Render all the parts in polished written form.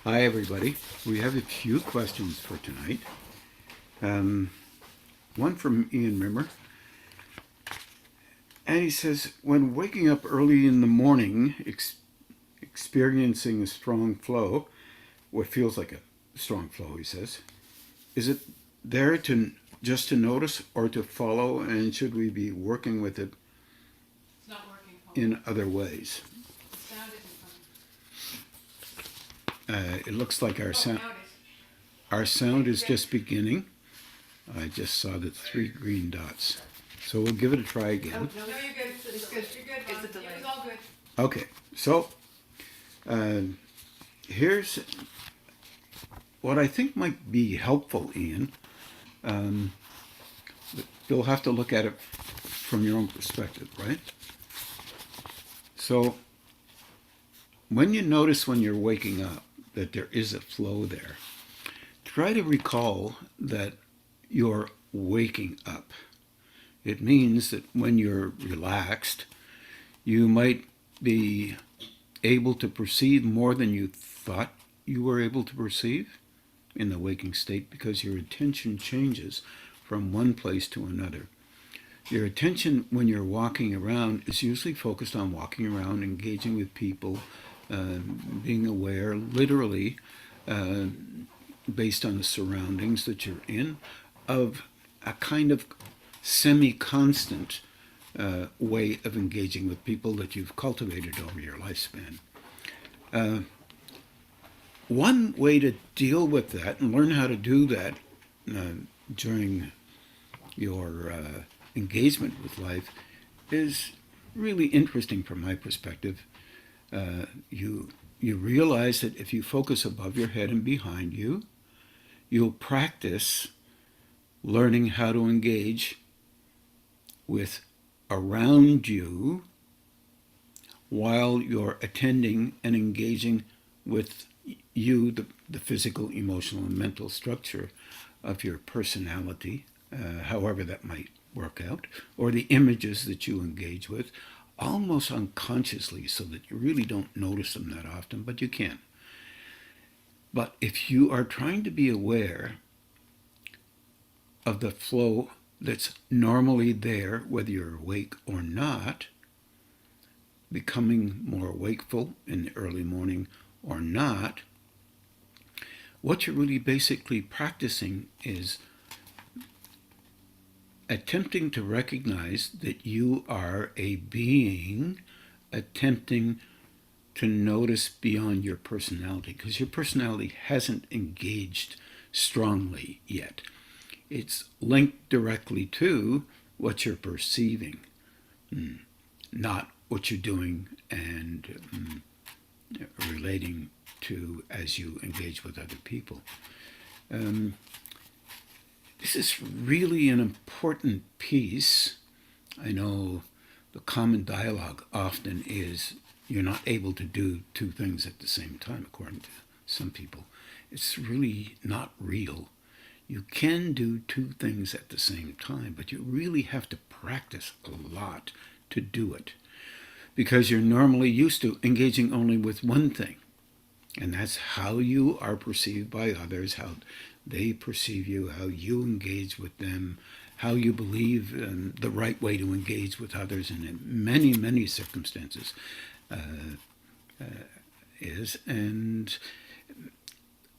Hi, everybody. We have a few questions for tonight. One from Ian Rimmer. And he says, when waking up early in the morning, experiencing a strong flow, what feels like a strong flow, he says, is it there to just to notice or to follow? And should we be working with it It's not working, Paul. in other ways? The sound isn't coming. It looks like our sound, Now it is. our sound is just beginning. I just saw the 3 green dots. So we'll give it a try again. No, you're good. It's good. You're good, Ron. It's a delay. It was all good. Okay, so here's what I think might be helpful, Ian. You'll have to look at it from your own perspective, right? So when you notice when you're waking up that there is a flow there, try to recall that you're waking up. It means that when you're relaxed, you might be able to perceive more than you thought you were able to perceive in the waking state because your attention changes from one place to another. Your attention when you're walking around is usually focused on walking around, engaging with people, being aware, literally, based on the surroundings that you're in, of a kind of semi-constant way of engaging with people that you've cultivated over your lifespan. One way to deal with that and learn how to do that during your engagement with life is really interesting from my perspective. You realize that if you focus above your head and behind you, you'll practice learning how to engage with around you while you're attending and engaging with you, the physical, emotional, and mental structure of your personality, however that might work out, or the images that you engage with, almost unconsciously, so that you really don't notice them that often, but you can. But if you are trying to be aware of the flow that's normally there, whether you're awake or not, becoming more wakeful in the early morning or not, what you're really basically practicing is attempting to recognize that you are a being attempting to notice beyond your personality, because your personality hasn't engaged strongly yet. It's linked directly to what you're perceiving, not what you're doing and relating to as you engage with other people. This is really an important piece. I know the common dialogue often is you're not able to do two things at the same time, according to some people. It's really not real. You can do two things at the same time, but you really have to practice a lot to do it, because you're normally used to engaging only with one thing. And that's how you are perceived by others, how they perceive you, how you engage with them, how you believe the right way to engage with others, and in many, many circumstances is. And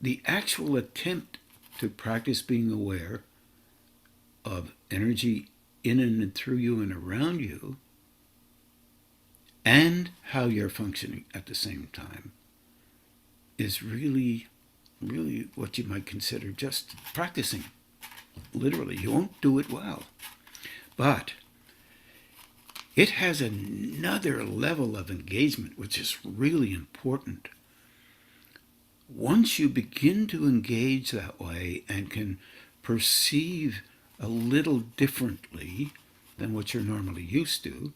the actual attempt to practice being aware of energy in and through you and around you, and how you're functioning at the same time, is really, really what you might consider just practicing. Literally, you won't do it well. But it has another level of engagement which is really important. Once you begin to engage that way and can perceive a little differently than what you're normally used to,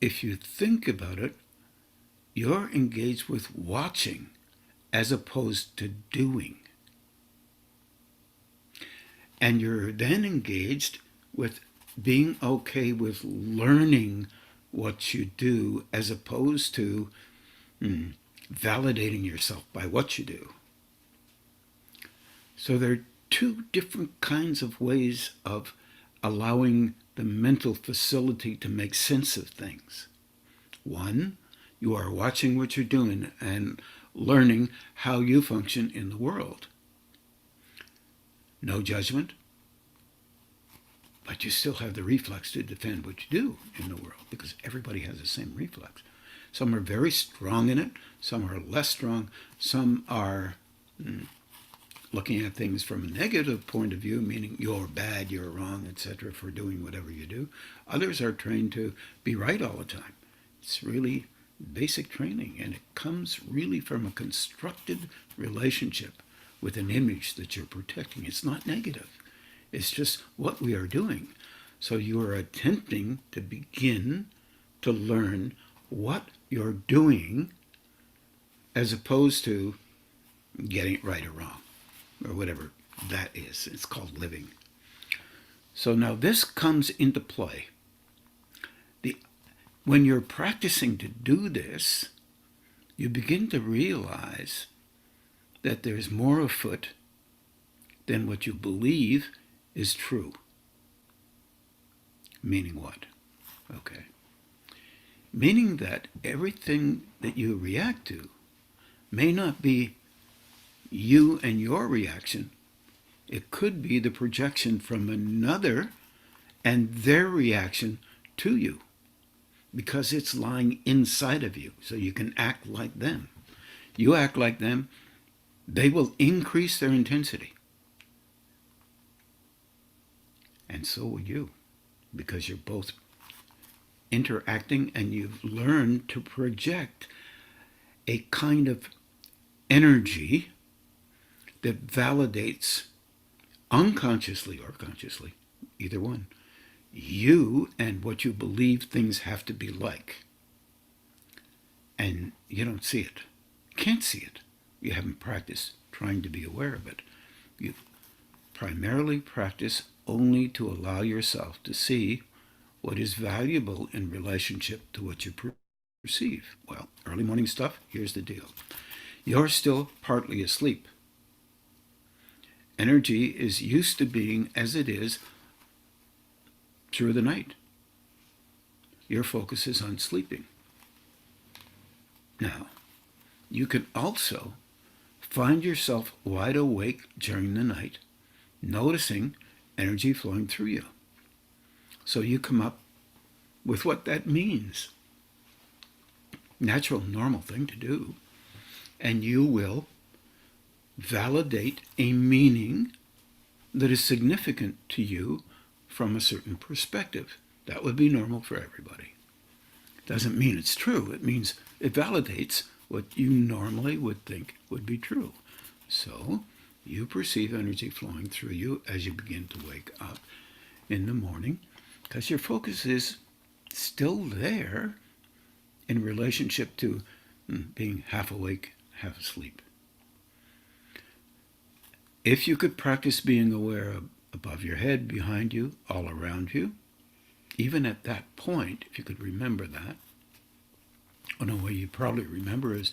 if you think about it, you're engaged with watching as opposed to doing. And you're then engaged with being okay with learning what you do as opposed to validating yourself by what you do. So there are two different kinds of ways of allowing the mental facility to make sense of things. One, you are watching what you're doing and learning how you function in the world. No judgment, but you still have the reflex to defend what you do in the world, because everybody has the same reflex. Some are very strong in it, some are less strong, some are looking at things from a negative point of view, meaning you're bad, you're wrong, etc., for doing whatever you do. Others are trained to be right all the time. It's really basic training, and it comes really from a constructed relationship with an image that you're protecting. It's not negative. It's just what we are doing. So you are attempting to begin to learn what you're doing as opposed to getting it right or wrong, or whatever that is. It's called living. So now this comes into play. When you're practicing to do this, you begin to realize that there's more afoot than what you believe is true. Meaning what? Okay. Meaning that everything that you react to may not be you and your reaction. It could be the projection from another and their reaction to you, because it's lying inside of you, so you can act like them. You act like them, they will increase their intensity. And so will you, because you're both interacting, and you've learned to project a kind of energy that validates unconsciously or consciously, either one, you and what you believe things have to be like. And you don't see it. You can't see it. You haven't practiced trying to be aware of it. You primarily practice only to allow yourself to see what is valuable in relationship to what you perceive. Well, early morning stuff, here's the deal. You're still partly asleep. Energy is used to being as it is through the night. Your focus is on sleeping. Now, you can also find yourself wide awake during the night, noticing energy flowing through you. So you come up with what that means. Natural, normal thing to do. And you will validate a meaning that is significant to you from a certain perspective. That would be normal for everybody. Doesn't mean it's true. It means it validates what you normally would think would be true. So you perceive energy flowing through you as you begin to wake up in the morning, because your focus is still there in relationship to being half awake, half asleep. If you could practice being aware of above your head, behind you, all around you, even at that point, if you could remember that, one way you probably remember is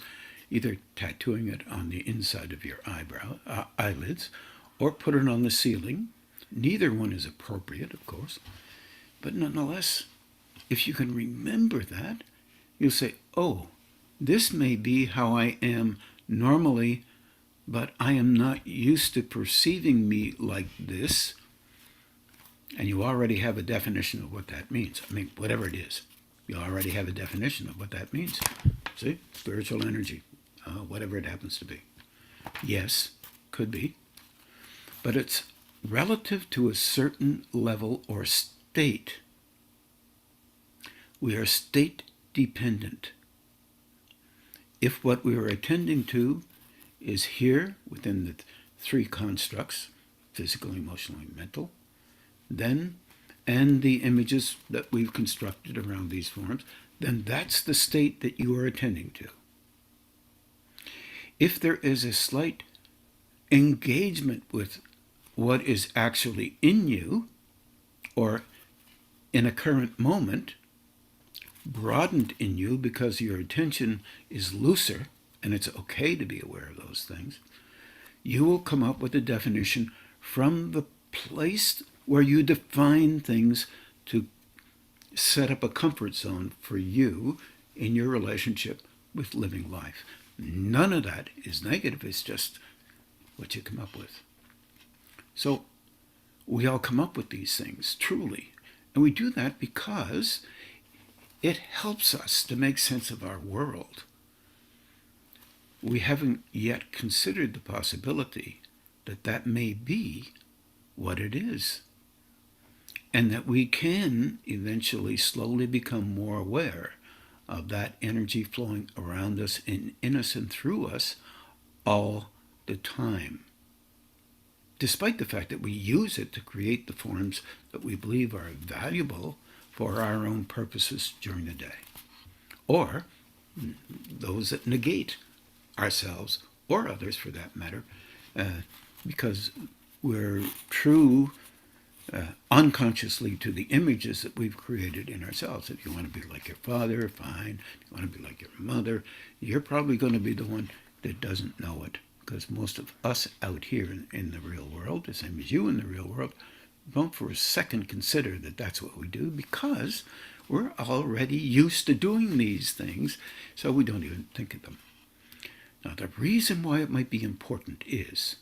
either tattooing it on the inside of your eyelids, or put it on the ceiling. Neither one is appropriate, of course, but nonetheless, if you can remember that, you'll say, oh, this may be how I am normally, but I am not used to perceiving me like this. And you already have a definition of what that means. I mean, whatever it is, you already have a definition of what that means. See, spiritual energy, whatever it happens to be. Yes, could be, but it's relative to a certain level or state. We are state dependent. If what we are attending to is here within the three constructs, physical, emotional, and mental, then, and the images that we've constructed around these forms, then that's the state that you are attending to. If there is a slight engagement with what is actually in you, or in a current moment, broadened in you because your attention is looser and it's okay to be aware of those things, you will come up with a definition from the place where you define things to set up a comfort zone for you in your relationship with living life. None of that is negative. It's just what you come up with. So we all come up with these things, truly. And we do that because it helps us to make sense of our world. We haven't yet considered the possibility that that may be what it is, and that we can eventually slowly become more aware of that energy flowing around us and in us and through us all the time, despite the fact that we use it to create the forms that we believe are valuable for our own purposes during the day, or those that negate ourselves or others for that matter, because we're true unconsciously to the images that we've created in ourselves. If you want to be like your father, fine. If you want to be like your mother, you're probably going to be the one that doesn't know it, because most of us out here in the real world, the same as you in the real world, don't for a second consider that that's what we do, because we're already used to doing these things, so we don't even think of them. Now, the reason why it might be important is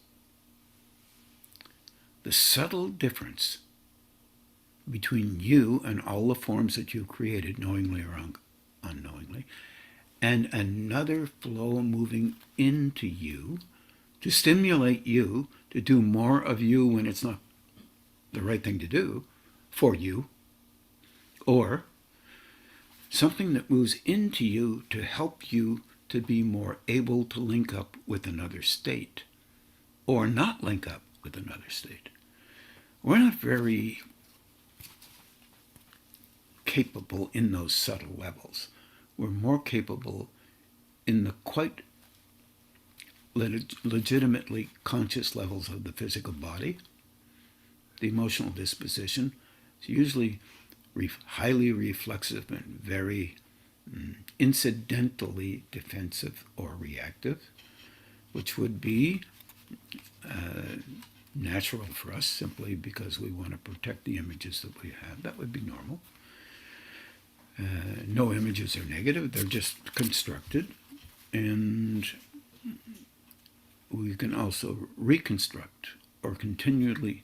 the subtle difference between you and all the forms that you've created, knowingly or unknowingly, and another flow moving into you to stimulate you to do more of you when it's not the right thing to do for you, or something that moves into you to help you to be more able to link up with another state, or not link up with another state. We're not very capable in those subtle levels. We're more capable in the quite legitimately conscious levels of the physical body. The emotional disposition is usually highly reflexive and very incidentally defensive or reactive, which would be natural for us simply because we want to protect the images that we have. That would be normal. No images are negative, they're just constructed, and we can also reconstruct or continually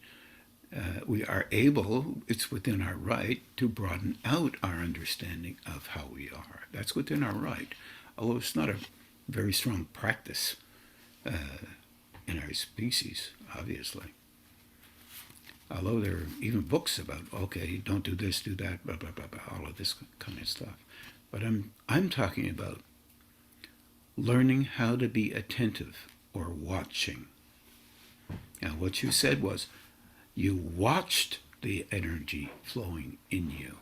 we are able, it's within our right, to broaden out our understanding of how we are. That's within our right, although it's not a very strong practice in our species, obviously. Although there are even books about, okay, don't do this, do that, blah, blah, blah, blah, all of this kind of stuff. But I'm talking about learning how to be attentive or watching. Now, what you said was, you watched the energy flowing in you.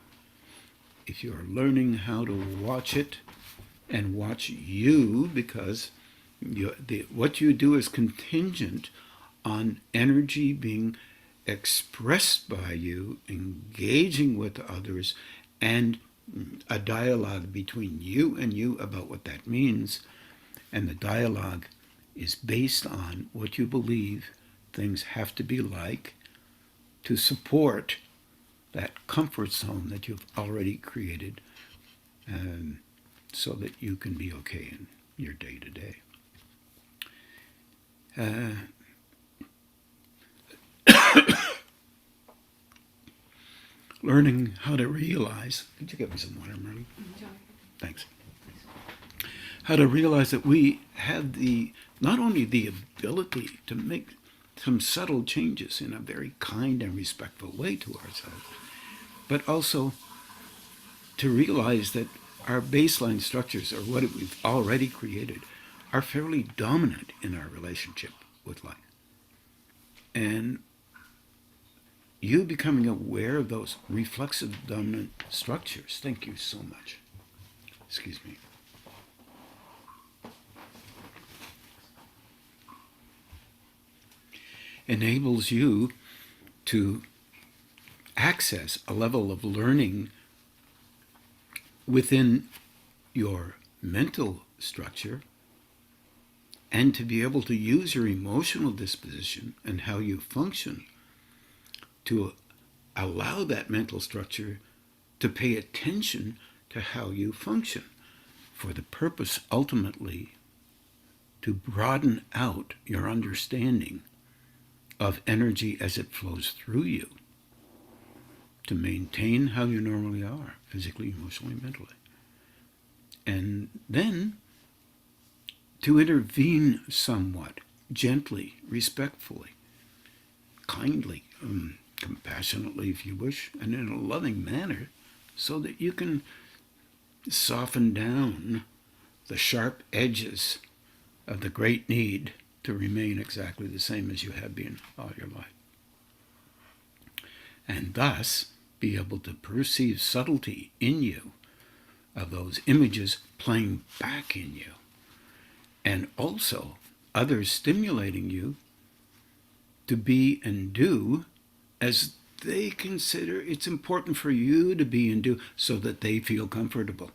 If you're learning how to watch it and watch you, because what you do is contingent on energy being expressed by you, engaging with others, and a dialogue between you and you about what that means. And the dialogue is based on what you believe things have to be like to support that comfort zone that you've already created, so that you can be okay in your day-to-day. Learning how to realize, could you get me some water, Marlene? Thanks. How to realize that we have not only the ability to make some subtle changes in a very kind and respectful way to ourselves, but also to realize that our baseline structures, or what we've already created, are fairly dominant in our relationship with life. And you becoming aware of those reflexive dominant structures, thank you so much. Excuse me. Enables you to access a level of learning within your mental structure and to be able to use your emotional disposition and how you function to allow that mental structure to pay attention to how you function, for the purpose ultimately to broaden out your understanding of energy as it flows through you, to maintain how you normally are, physically, emotionally, mentally. And then to intervene somewhat, gently, respectfully, kindly, compassionately if you wish, and in a loving manner, so that you can soften down the sharp edges of the great need to remain exactly the same as you have been all your life. And thus be able to perceive subtlety in you of those images playing back in you, and also others stimulating you to be and do as they consider it's important for you to be and do, so that they feel comfortable.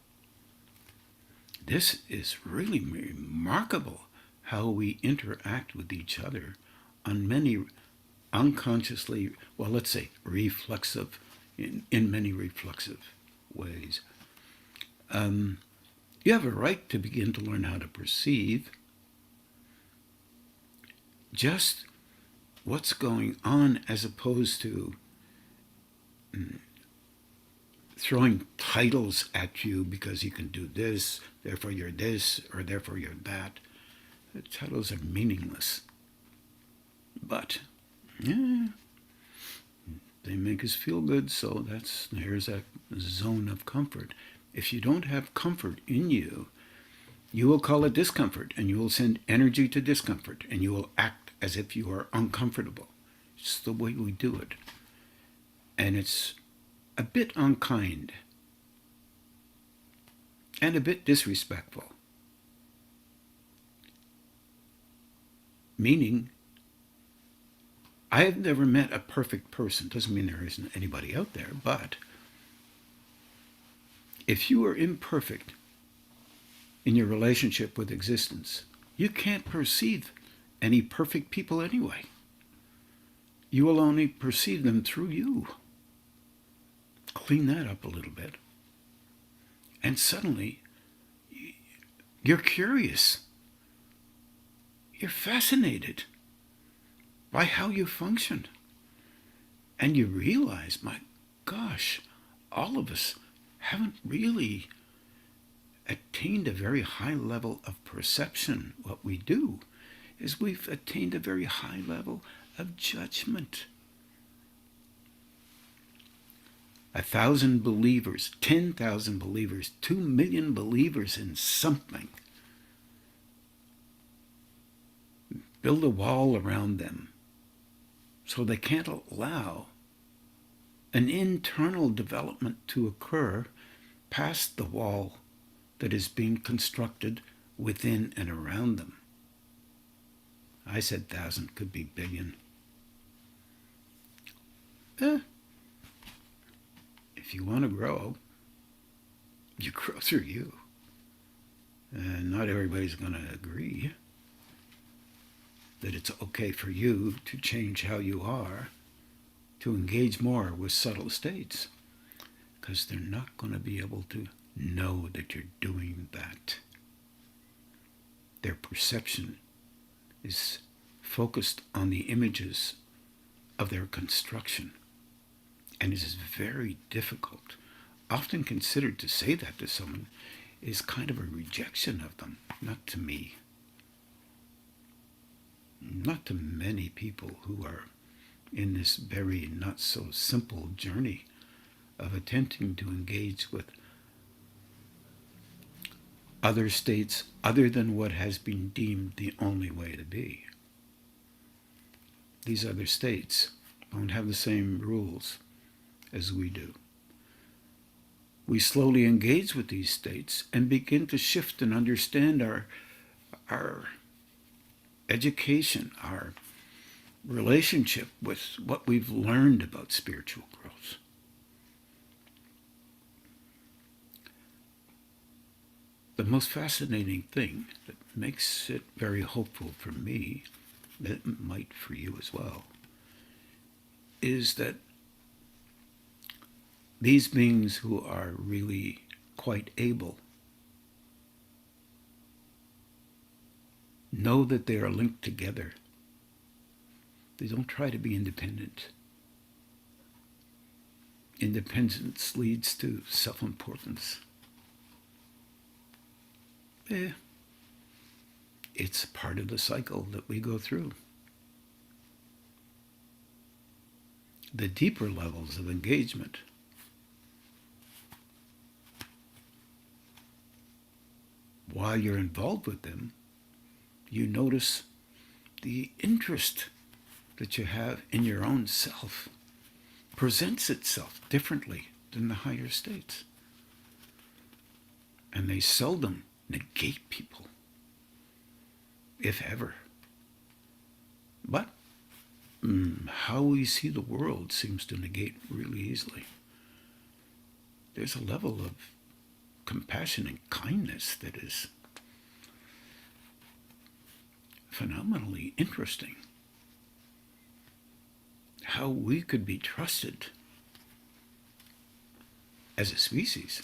This is really remarkable how we interact with each other on many unconsciously, well, let's say reflexive, in many reflexive ways. You have a right to begin to learn how to perceive just what's going on, as opposed to throwing titles at you because you can do this, therefore you're this, or therefore you're that. The titles are meaningless. But, yeah, they make us feel good, so here's a zone of comfort. If you don't have comfort in you, you will call it discomfort, and you will send energy to discomfort, and you will act as if you are uncomfortable. It's the way we do it. And it's a bit unkind and a bit disrespectful. Meaning, I have never met a perfect person. Doesn't mean there isn't anybody out there, but if you are imperfect in your relationship with existence, you can't perceive any perfect people anyway. You will only perceive them through you. Clean that up a little bit. And suddenly, you're curious. You're fascinated by how you function. And you realize, my gosh, all of us haven't really attained a very high level of perception. What we do is we've attained a very high level of judgment. 1,000 believers, 10,000 believers, 2 million believers in something. Build a wall around them so they can't allow an internal development to occur past the wall that is being constructed within and around them. I said 1,000, could be billion. If you want to grow, you grow through you. And not everybody's going to agree that it's okay for you to change how you are, to engage more with subtle states, because they're not going to be able to know that you're doing that. Their perception is focused on the images of their construction. And it is very difficult, often considered to say that to someone is kind of a rejection of them, not to me. Not to many people who are in this very not so simple journey of attempting to engage with other states other than what has been deemed the only way to be. These other states don't have the same rules as we do. We slowly engage with these states and begin to shift and understand our education, our relationship with what we've learned about spiritual growth. The most fascinating thing that makes it very hopeful for me, that might for you as well, is that these beings who are really quite able know that they are linked together. They don't try to be independent. Independence leads to self-importance. It's part of the cycle that we go through. The deeper levels of engagement while you're involved with them, you notice the interest that you have in your own self presents itself differently than the higher states. And they seldom negate people, if ever. But how we see the world seems to negate really easily. There's a level of compassion and kindness that is phenomenally interesting. How we could be trusted as a species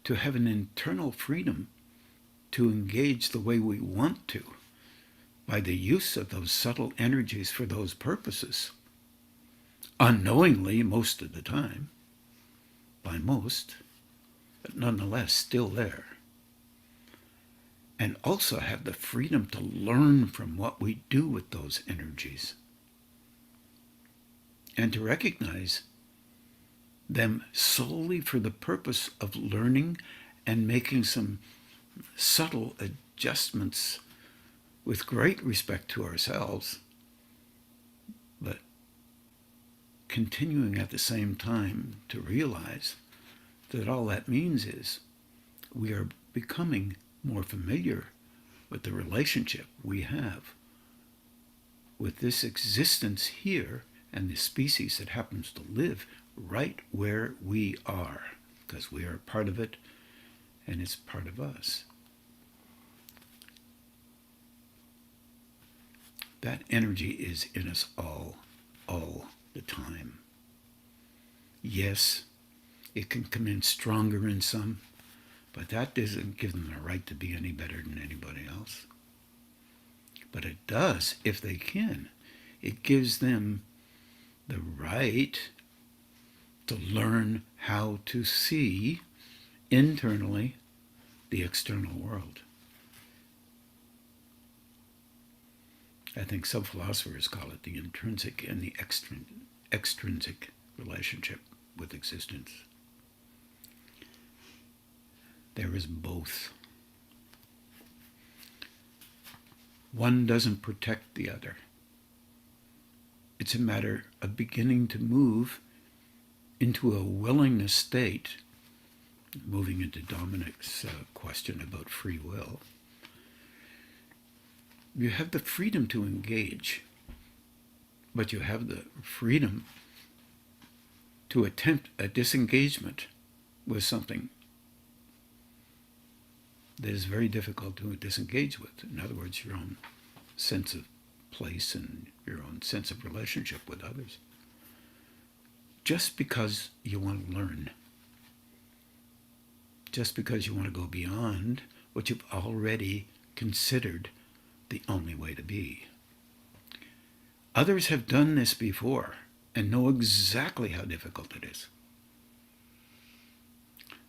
to have an internal freedom to engage the way we want to by the use of those subtle energies for those purposes, unknowingly most of the time, by most, but nonetheless still there. And also have the freedom to learn from what we do with those energies and to recognize them solely for the purpose of learning and making some subtle adjustments with great respect to ourselves, but continuing at the same time to realize that all that means is we are becoming more familiar with the relationship we have with this existence here and the species that happens to live right where we are, because we are part of it and it's part of us. That energy is in us all the time. Yes, it can come in stronger in some, but that doesn't give them the right to be any better than anybody else. But it does, if they can. It gives them the right to learn how to see internally the external world. I think some philosophers call it the intrinsic and the extrinsic relationship with existence. There is both. One doesn't protect the other. It's a matter of beginning to move into a willingness state, moving into Dominic's question about free will. You have the freedom to engage, but you have the freedom to attempt a disengagement with something that is very difficult to disengage with. In other words, your own sense of place and your own sense of relationship with others. Just because you want to learn. Just because you want to go beyond what you've already considered the only way to be. Others have done this before and know exactly how difficult it is.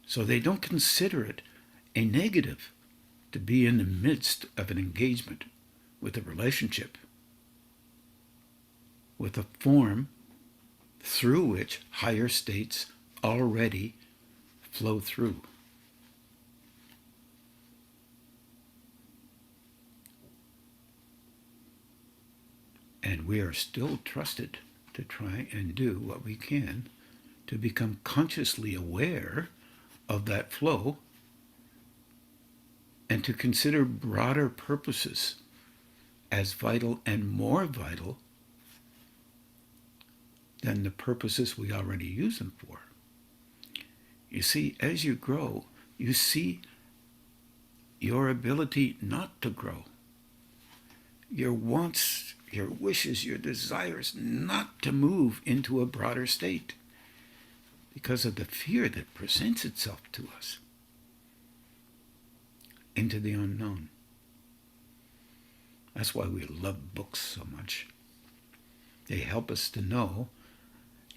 So they don't consider it a negative to be in the midst of an engagement with a relationship, with a form through which higher states already flow through. And we are still trusted to try and do what we can to become consciously aware of that flow and to consider broader purposes as vital and more vital than the purposes we already use them for. You see, as you grow, you see your ability not to grow, your wants, your wishes, your desires not to move into a broader state because of the fear that presents itself to us into the unknown. That's why we love books so much. They help us to know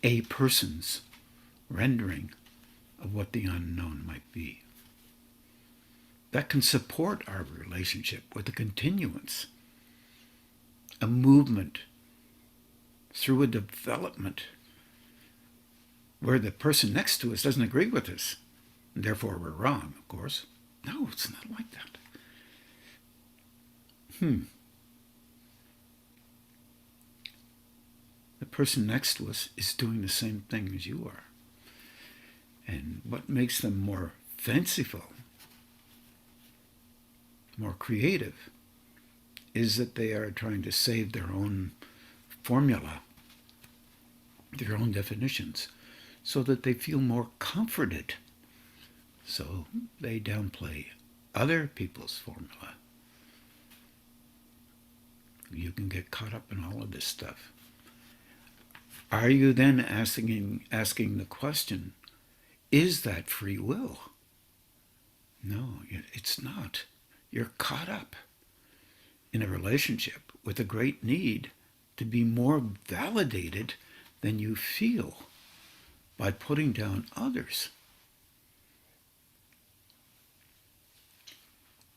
a person's rendering of what the unknown might be. That can support our relationship with a continuance, a movement through a development where the person next to us doesn't agree with us, and therefore we're wrong, of course. No, it's not like that. The person next to us is doing the same thing as you are. And what makes them more fanciful, more creative, is that they are trying to save their own formula, their own definitions, so that they feel more comforted. So they downplay other people's formula. You can get caught up in all of this stuff. Are you then asking the question, is that free will? No, it's not. You're caught up in a relationship with a great need to be more validated than you feel by putting down others.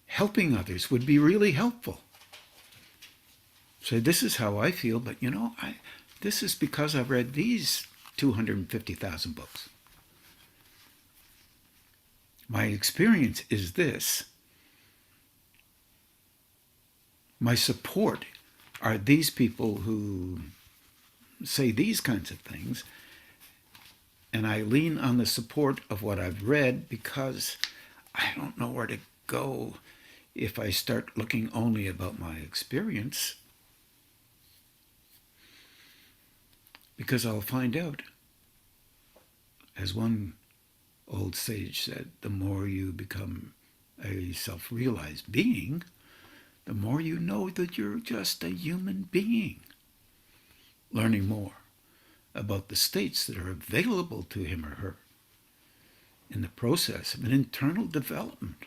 Helping others would be really helpful. Say, this is how I feel, but this is because I've read these 250,000 books. My experience is this. My support are these people who say these kinds of things, and I lean on the support of what I've read because I don't know where to go if I start looking only about my experience. Because I'll find out, as one old sage said, the more you become a self-realized being, the more you know that you're just a human being, learning more about the states that are available to him or her in the process of an internal development.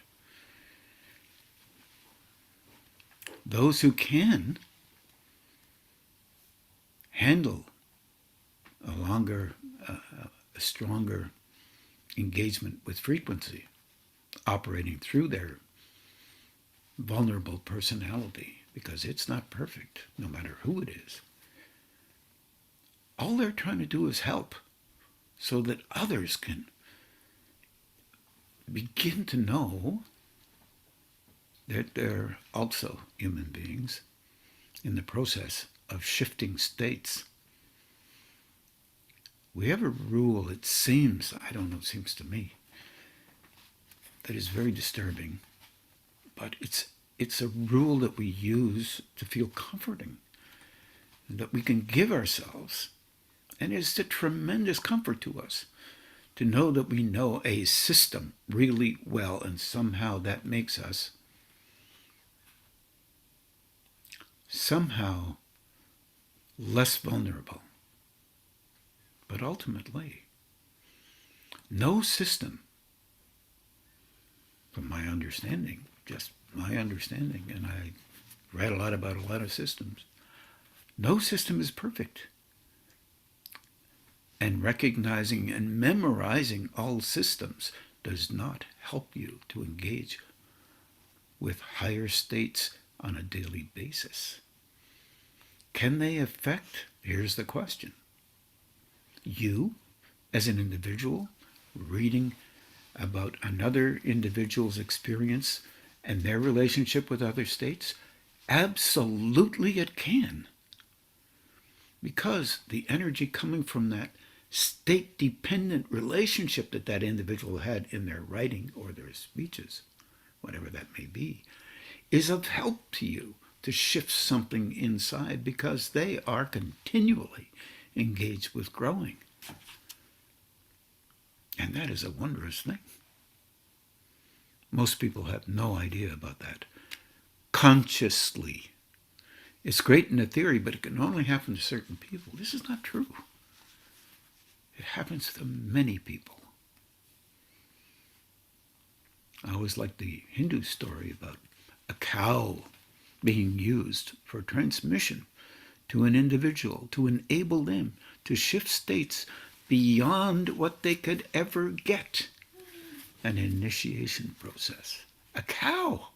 Those who can handle a stronger engagement with frequency, operating through their vulnerable personality, because it's not perfect, no matter who it is. All they're trying to do is help so that others can begin to know that they're also human beings in the process of shifting states. We have a rule, it seems to me, that is very disturbing, but it's a rule that we use to feel comforting, that we can give ourselves, and it's a tremendous comfort to us to know that we know a system really well, and somehow that makes us somehow less vulnerable. But ultimately, no system, from my understanding, just my understanding, and I read a lot about a lot of systems, no system is perfect. And recognizing and memorizing all systems does not help you to engage with higher states on a daily basis. Can they affect, here's the question, you as an individual reading about another individual's experience and their relationship with other states? Absolutely it can. Because the energy coming from that state-dependent relationship that that individual had in their writing or their speeches, whatever that may be, is of help to you to shift something inside because they are continually engaged with growing. And that is a wondrous thing. Most people have no idea about that. Consciously. It's great in the theory, but it can only happen to certain people. This is not true. It happens to many people. I always like the Hindu story about a cow being used for transmission to an individual to enable them to shift states beyond what they could ever get. An initiation process. A cow.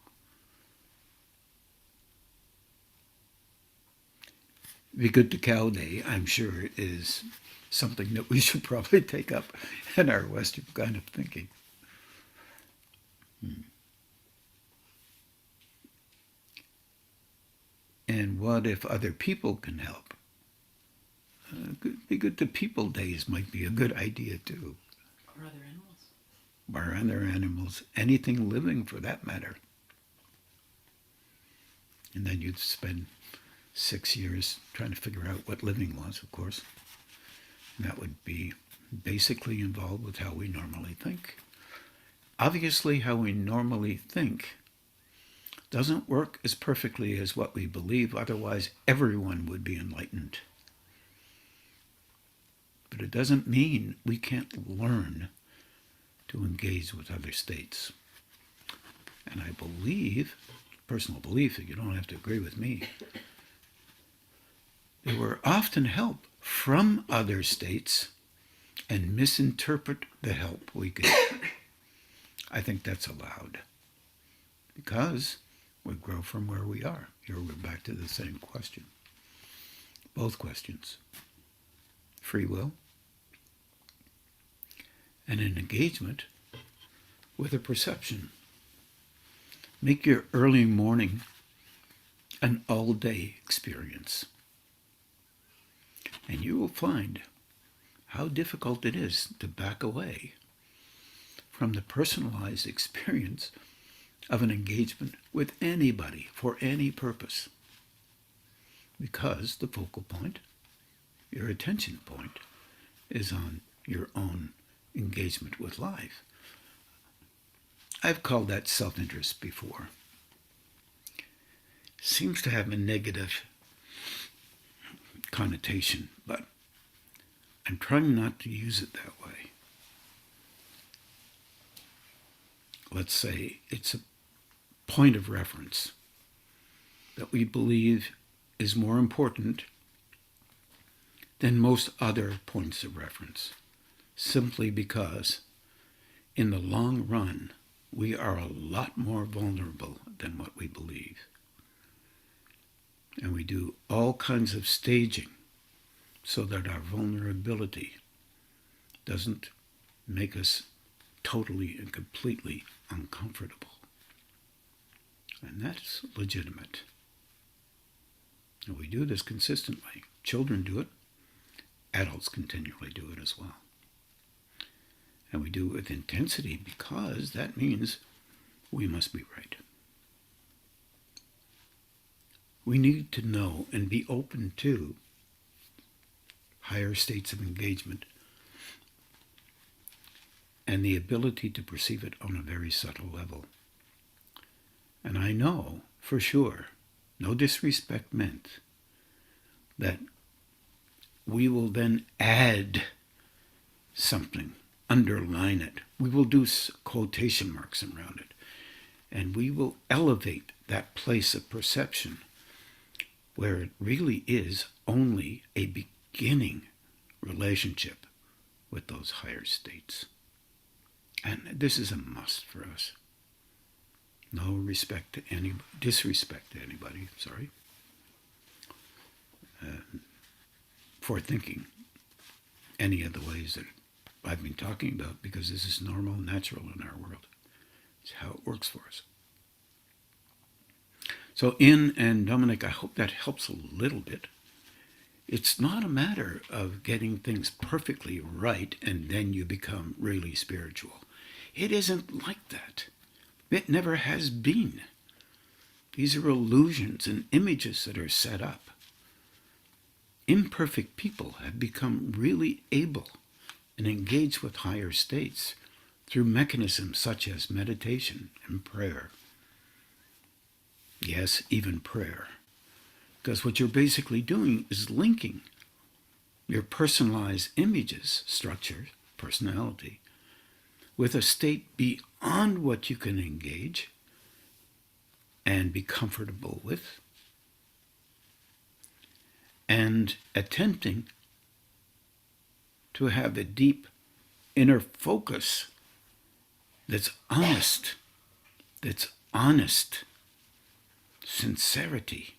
Be Good to Cow Day, I'm sure, is something that we should probably take up in our Western kind of thinking. And what if other people can help? Be Good to People Days might be a good idea too. Or other animals. Or other animals, anything living for that matter. And then you'd spend 6 years trying to figure out what living was, of course. And that would be basically involved with how we normally think. Obviously, how we normally think doesn't work as perfectly as what we believe, otherwise everyone would be enlightened. But it doesn't mean we can't learn to engage with other states. And I believe, personal belief, you don't have to agree with me, they were often help from other states and misinterpret the help we get. I think that's allowed because we grow from where we are. Here we're back to the same question. Both questions. Free will and an engagement with a perception. Make your early morning an all-day experience. And you will find how difficult it is to back away from the personalized experience of an engagement with anybody for any purpose. Because the focal point, your attention point, is on your own engagement with life. I've called that self-interest before. Seems to have a negative connotation, but I'm trying not to use it that way. Let's say it's a point of reference that we believe is more important than most other points of reference, simply because in the long run, we are a lot more vulnerable than what we believe. And we do all kinds of staging so that our vulnerability doesn't make us totally and completely uncomfortable. And that's legitimate. And we do this consistently. Children do it. Adults continually do it as well. And we do it with intensity because that means we must be right. We need to know and be open to higher states of engagement and the ability to perceive it on a very subtle level. And I know for sure, no disrespect meant, that we will then add something, underline it. We will do quotation marks around it. And we will elevate that place of perception where it really is only a beginning relationship with those higher states. And this is a must for us. No respect to any, disrespect to anybody, sorry, for thinking any of the ways that I've been talking about, because this is normal, natural in our world. It's how it works for us. So Ian and Dominic, I hope that helps a little bit. It's not a matter of getting things perfectly right and then you become really spiritual. It isn't like that. It never has been. These are illusions and images that are set up. Imperfect people have become really able and engaged with higher states through mechanisms such as meditation and prayer. Yes, even prayer. Because what you're basically doing is linking your personalized images, structure, personality, with a state beyond what you can engage and be comfortable with, and attempting to have a deep inner focus that's honest, sincerity.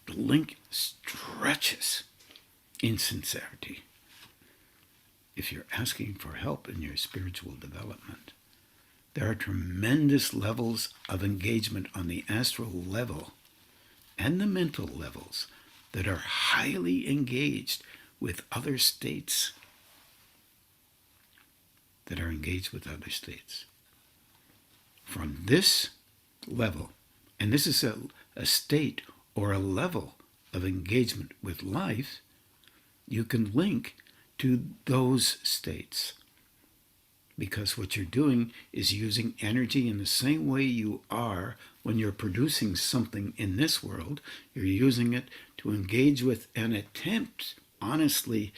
The link stretches in sincerity. If you're asking for help in your spiritual development, there are tremendous levels of engagement on the astral level and the mental levels that are highly engaged with other states. From this level, and this is a state or a level of engagement with life, you can link to those states. Because what you're doing is using energy in the same way you are when you're producing something in this world. You're using it to engage with and attempt, honestly,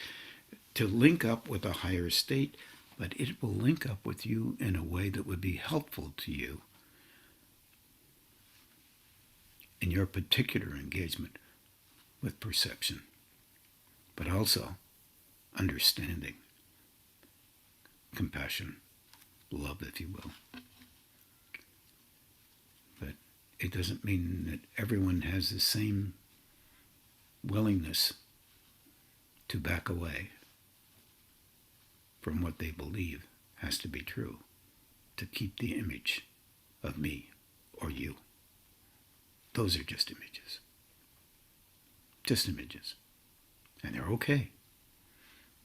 to link up with a higher state, but it will link up with you in a way that would be helpful to you in your particular engagement with perception, but also understanding, compassion, love, if you will. But it doesn't mean that everyone has the same willingness to back away from what they believe has to be true to keep the image of me or you. Those are just images. Just images. And they're okay.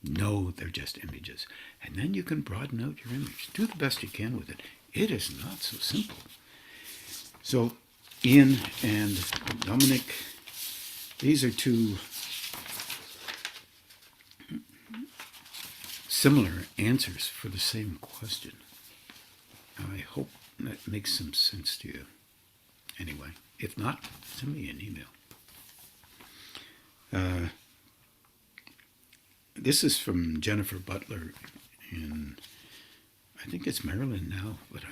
No, they're just images. And then you can broaden out your image. Do the best you can with it. It is not so simple. So, Ian and Dominic, these are two similar answers for the same question. I hope that makes some sense to you. Anyway, if not, send me an email. This is from Jennifer Butler in, I think it's Maryland now, but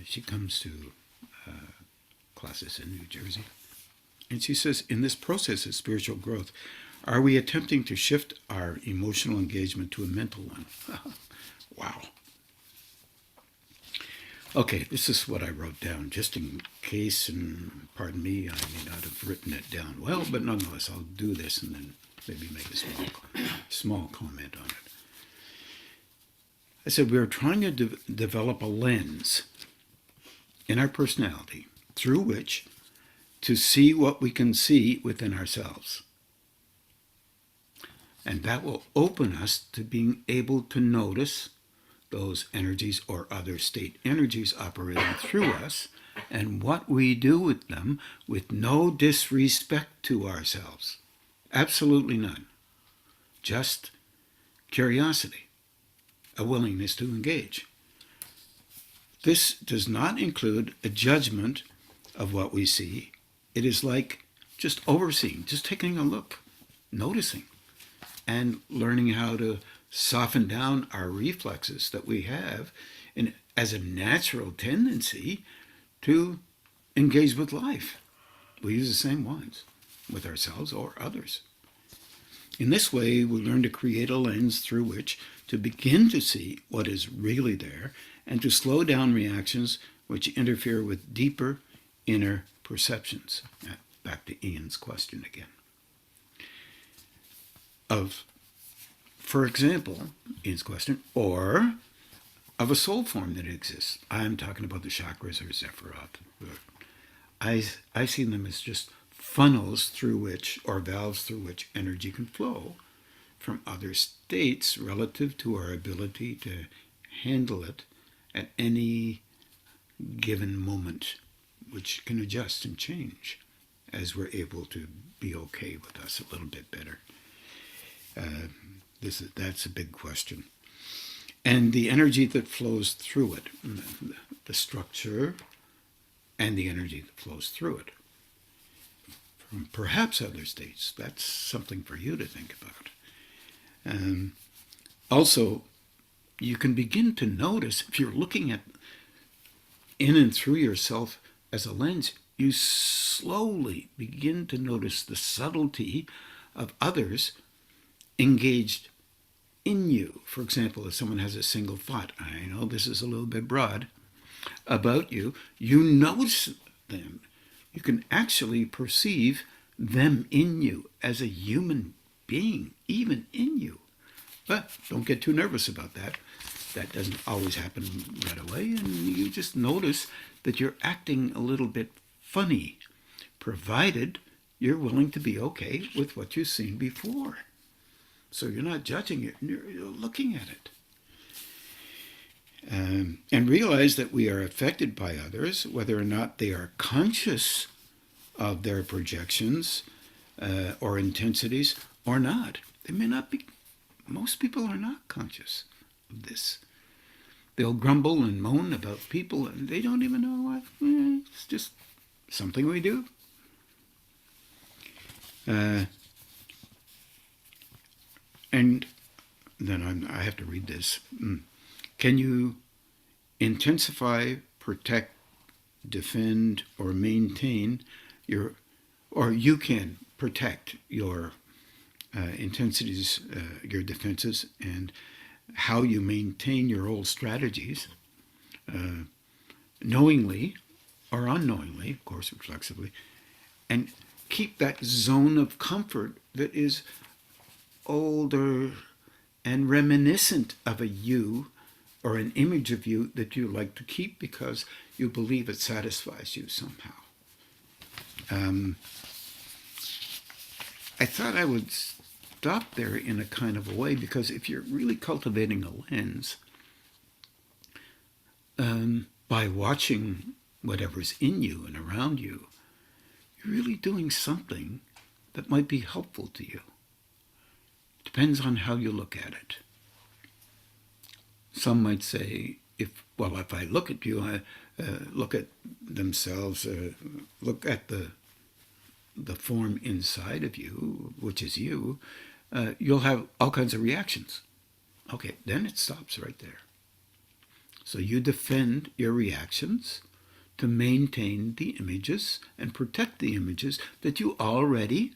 she comes to classes in New Jersey. And she says, in this process of spiritual growth, are we attempting to shift our emotional engagement to a mental one? Wow. Okay, this is what I wrote down, just in case, and pardon me, I may not have written it down well, but nonetheless, I'll do this and then maybe make a small comment on it. I said we are trying to develop a lens in our personality through which to see what we can see within ourselves. And that will open us to being able to notice those energies or other state energies operating through us and what we do with them with no disrespect to ourselves. Absolutely none. Just curiosity, a willingness to engage. This does not include a judgment of what we see. It is like just overseeing, just taking a look, noticing, and learning how to soften down our reflexes that we have as a natural tendency to engage with life. We use the same ones with ourselves or others. In this way, we learn to create a lens through which to begin to see what is really there and to slow down reactions which interfere with deeper inner perceptions. Back to Ian's question again. For example, Ian's question, or of a soul form that exists. I'm talking about the chakras or Sephiroth. I see them as just funnels through which, or valves through which energy can flow from other states relative to our ability to handle it at any given moment, which can adjust and change as we're able to be okay with us a little bit better. That's a big question. and the energy that flows through it, the structure and the energy that flows through it. From perhaps other states, that's something for you to think about. Also, you can begin to notice, if you're looking at in and through yourself as a lens, you slowly begin to notice the subtlety of others engaged in you. For example, if someone has a single thought, I know this is a little bit broad, about you, you notice them. You can actually perceive them in you as a human being, even in you. But don't get too nervous about that. That doesn't always happen right away, and you just notice that you're acting a little bit funny, provided you're willing to be okay with what you've seen before. So you're not judging it, you're looking at it. And realize that we are affected by others, whether or not they are conscious of their projections or intensities or not. They may not be. Most people are not conscious of this. They'll grumble and moan about people, and they don't even know what. It's just something we do. And then I have to read this. Can you intensify, protect, defend, or maintain your, or you can protect your intensities, your defenses, and how you maintain your old strategies, knowingly or unknowingly, of course, reflexively, and keep that zone of comfort that is older and reminiscent of a you or an image of you that you like to keep because you believe it satisfies you somehow. I thought I would stop there in a kind of a way, because if you're really cultivating a lens by watching whatever's in you and around you, you're really doing something that might be helpful to you. Depends on how you look at it. Some might say, if I look at you, I look at themselves, look at the form inside of you, which is you, you'll have all kinds of reactions. Okay, then it stops right there. So you defend your reactions to maintain the images and protect the images that you already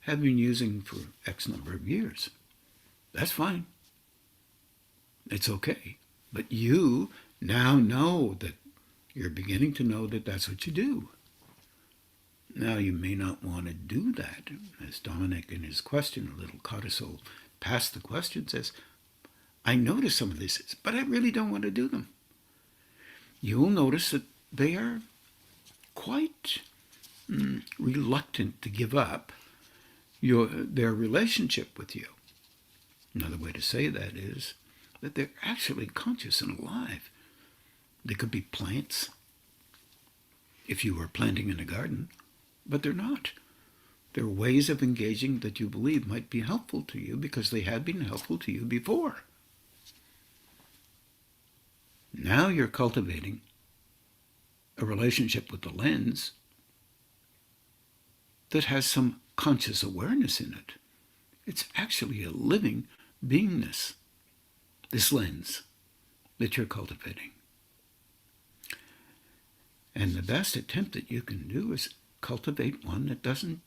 have been using for X number of years. That's fine. It's okay. But you now know that you're beginning to know that that's what you do. Now, you may not want to do that. As Dominic in his question, a little codicil past the question, says, I notice some of this, but I really don't want to do them. You'll notice that they are quite reluctant to give up their relationship with you. Another way to say that is that they're actually conscious and alive. They could be plants, if you were planting in a garden, but they're not. They're ways of engaging that you believe might be helpful to you because they had been helpful to you before. Now you're cultivating a relationship with the lens that has some conscious awareness in it. It's actually a living beingness, this lens that you're cultivating. And the best attempt that you can do is cultivate one that doesn't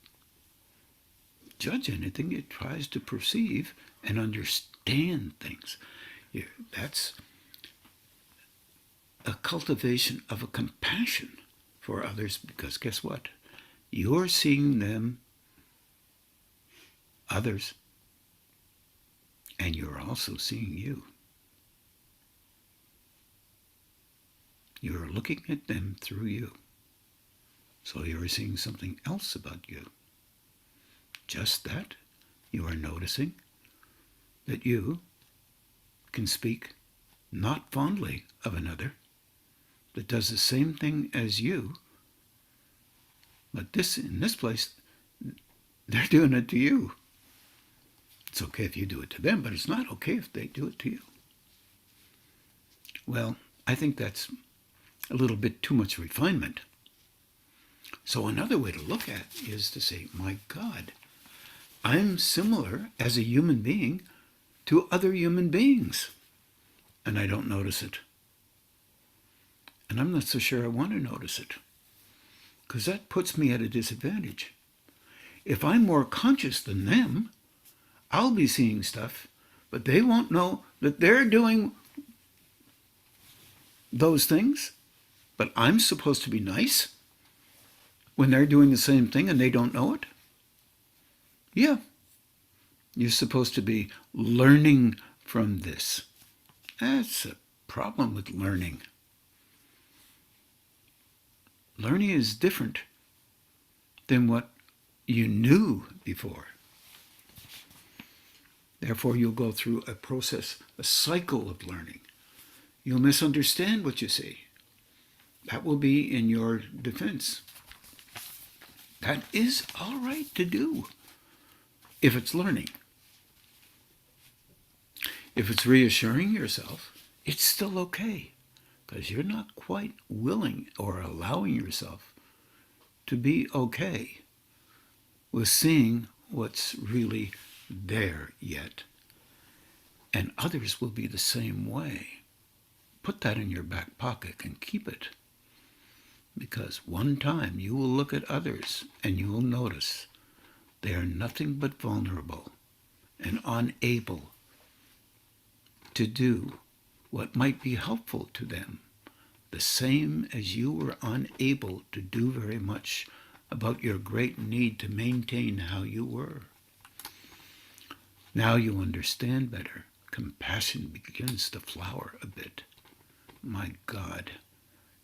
judge anything. It tries to perceive and understand things. That's a cultivation of a compassion for others, because guess what? You're seeing them, others, and you're also seeing you. You're looking at them through you. So you're seeing something else about you. Just that you are noticing that you can speak not fondly of another that does the same thing as you, but in this place, they're doing it to you. It's okay if you do it to them, but it's not okay if they do it to you. Well, I think that's a little bit too much refinement. So another way to look at it is to say, my God, I'm similar as a human being to other human beings, and I don't notice it. And I'm not so sure I want to notice it, because that puts me at a disadvantage. If I'm more conscious than them, I'll be seeing stuff, but they won't know that they're doing those things, but I'm supposed to be nice when they're doing the same thing and they don't know it? Yeah, you're supposed to be learning from this. That's a problem with learning. Learning is different than what you knew before. Therefore, you'll go through a process, a cycle of learning. You'll misunderstand what you see. That will be in your defense. That is all right to do if it's learning. If it's reassuring yourself, it's still okay, because you're not quite willing or allowing yourself to be okay with seeing what's really there yet. And others will be the same way. Put that in your back pocket and keep it. Because one time you will look at others and you will notice they are nothing but vulnerable and unable to do what might be helpful to them, the same as you were unable to do very much about your great need to maintain how you were. Now you understand better. Compassion begins to flower a bit. My God,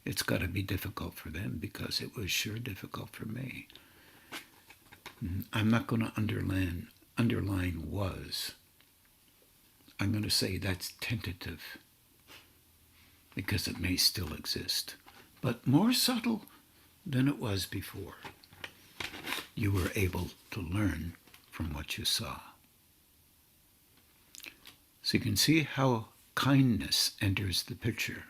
it's got to be difficult for them, because it was sure difficult for me. I'm not going to underline was. I'm going to say that's tentative, because it may still exist, but more subtle than it was before. You were able to learn from what you saw. So you can see how kindness enters the picture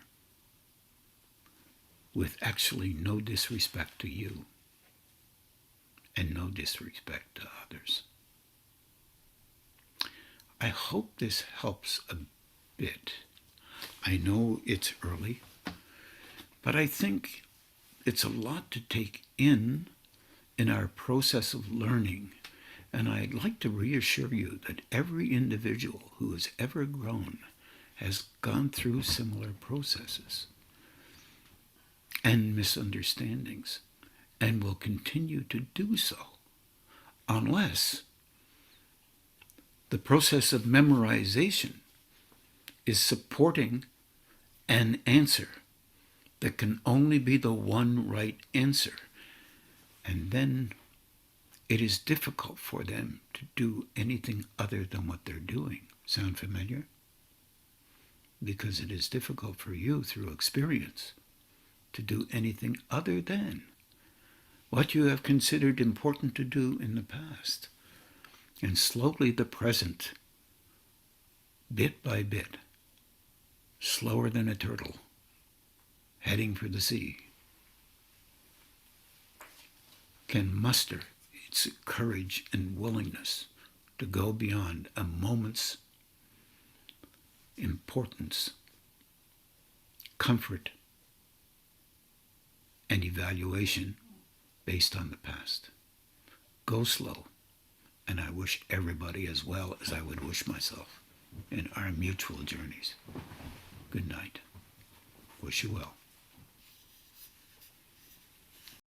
with actually no disrespect to you and no disrespect to others. I hope this helps a bit. I know it's early, but I think it's a lot to take in our process of learning. And I'd like to reassure you that every individual who has ever grown has gone through similar processes and misunderstandings, and will continue to do so, unless the process of memorization is supporting an answer that can only be the one right answer. And then it is difficult for them to do anything other than what they're doing. Sound familiar? Because it is difficult for you through experience to do anything other than what you have considered important to do in the past. And slowly the present, bit by bit, slower than a turtle, heading for the sea, can muster its courage and willingness to go beyond a moment's importance, comfort, and evaluation based on the past. Go slow, and I wish everybody as well as I would wish myself in our mutual journeys. Good night. Wish you well.